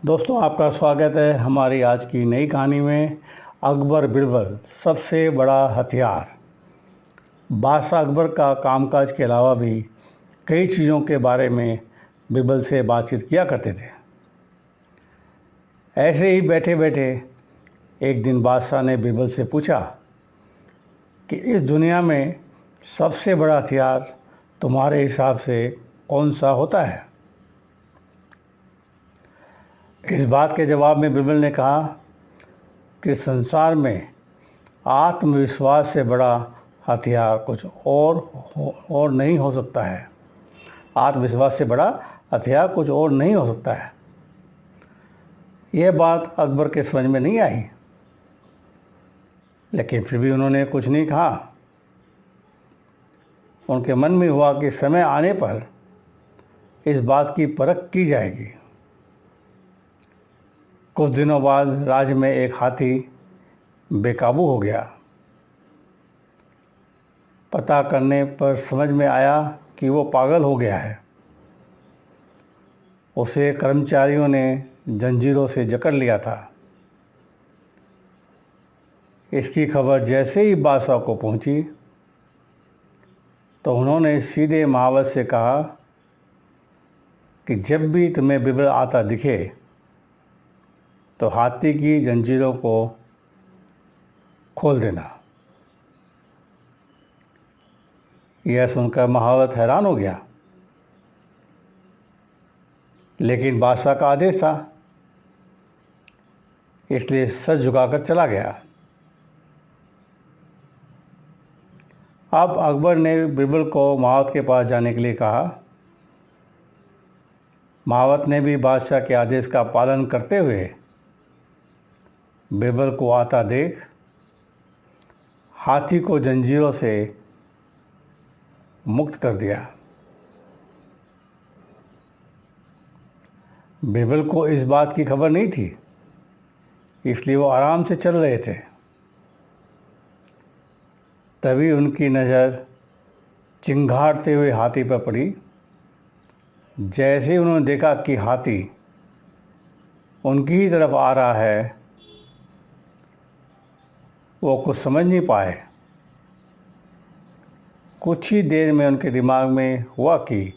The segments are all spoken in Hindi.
दोस्तों, आपका स्वागत है हमारी आज की नई कहानी में। अकबर बिरबल सबसे बड़ा हथियार। बादशाह अकबर का कामकाज के अलावा भी कई चीज़ों के बारे में बिरबल से बातचीत किया करते थे। ऐसे ही बैठे बैठे एक दिन बादशाह ने बिरबल से पूछा कि इस दुनिया में सबसे बड़ा हथियार तुम्हारे हिसाब से कौन सा होता है। इस बात के जवाब में बिरबल ने कहा कि संसार में आत्मविश्वास से बड़ा हथियार कुछ और नहीं हो सकता है। आत्मविश्वास से बड़ा हथियार कुछ और नहीं हो सकता है। यह बात अकबर के समझ में नहीं आई, लेकिन फिर भी उन्होंने कुछ नहीं कहा। उनके मन में हुआ कि समय आने पर इस बात की परख की जाएगी। कुछ दिनों बाद राज्य में एक हाथी बेकाबू हो गया। पता करने पर समझ में आया कि वो पागल हो गया है। उसे कर्मचारियों ने जंजीरों से जकड़ लिया था। इसकी खबर जैसे ही बादशाह को पहुंची तो उन्होंने सीधे महावत से कहा कि जब भी तुम्हें बिरबल आता दिखे तो हाथी की जंजीरों को खोल देना। यह सुनकर महावत हैरान हो गया, लेकिन बादशाह का आदेश था, इसलिए सर झुकाकर चला गया। अब अकबर ने बिरबल को महावत के पास जाने के लिए कहा। महावत ने भी बादशाह के आदेश का पालन करते हुए बिरबल को आता देख हाथी को जंजीरों से मुक्त कर दिया। बिरबल को इस बात की खबर नहीं थी, इसलिए वो आराम से चल रहे थे। तभी उनकी नज़र चिंघाड़ते हुए हाथी पर पड़ी। जैसे ही उन्होंने देखा कि हाथी उनकी ही तरफ आ रहा है, वो कुछ समझ नहीं पाए। कुछ ही देर में उनके दिमाग में हुआ कि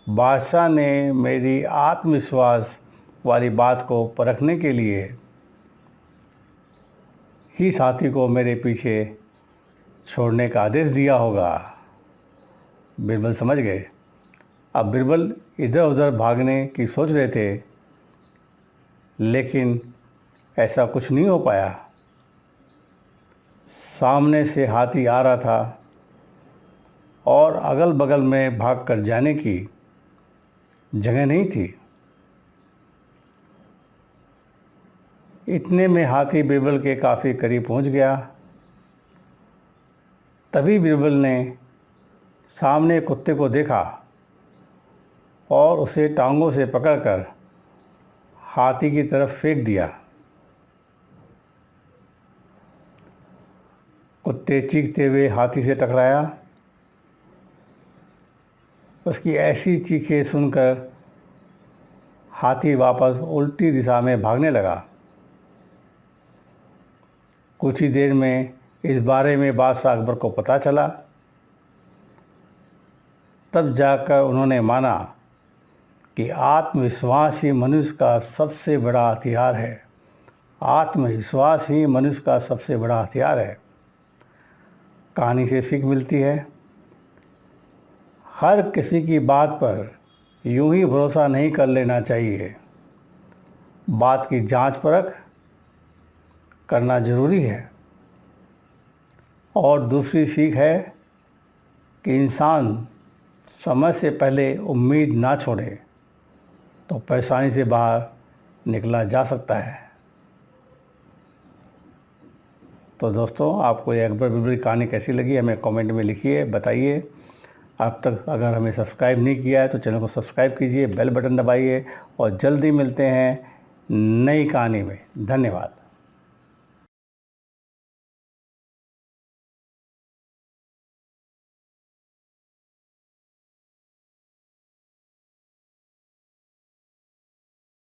बादशाह ने मेरी आत्मविश्वास वाली बात को परखने के लिए ही साथी को मेरे पीछे छोड़ने का आदेश दिया होगा। बिरबल समझ गए। अब बिरबल इधर उधर भागने की सोच रहे थे, लेकिन ऐसा कुछ नहीं हो पाया। सामने से हाथी आ रहा था और अगल बगल में भागकर जाने की जगह नहीं थी। इतने में हाथी बिरबल के काफ़ी करीब पहुंच गया। तभी बिरबल ने सामने कुत्ते को देखा और उसे टांगों से पकड़कर हाथी की तरफ फेंक दिया। कुत्ते चीखते हुए हाथी से टकराया। उसकी ऐसी चीखें सुनकर हाथी वापस उल्टी दिशा में भागने लगा। कुछ ही देर में इस बारे में बादशाह अकबर को पता चला। तब जाकर उन्होंने माना कि आत्मविश्वास ही मनुष्य का सबसे बड़ा हथियार है। आत्मविश्वास ही मनुष्य का सबसे बड़ा हथियार है। कहानी से सीख मिलती है, हर किसी की बात पर यूं ही भरोसा नहीं कर लेना चाहिए। बात की जांच परख करना ज़रूरी है। और दूसरी सीख है कि इंसान समय से पहले उम्मीद ना छोड़े तो परेशानी से बाहर निकला जा सकता है। तो दोस्तों, आपको ये अकबर बिरबल की कहानी कैसी लगी हमें कमेंट में लिखिए, बताइए। अब तक अगर हमें सब्सक्राइब नहीं किया है तो चैनल को सब्सक्राइब कीजिए, बेल बटन दबाइए और जल्दी मिलते हैं नई कहानी में। धन्यवाद।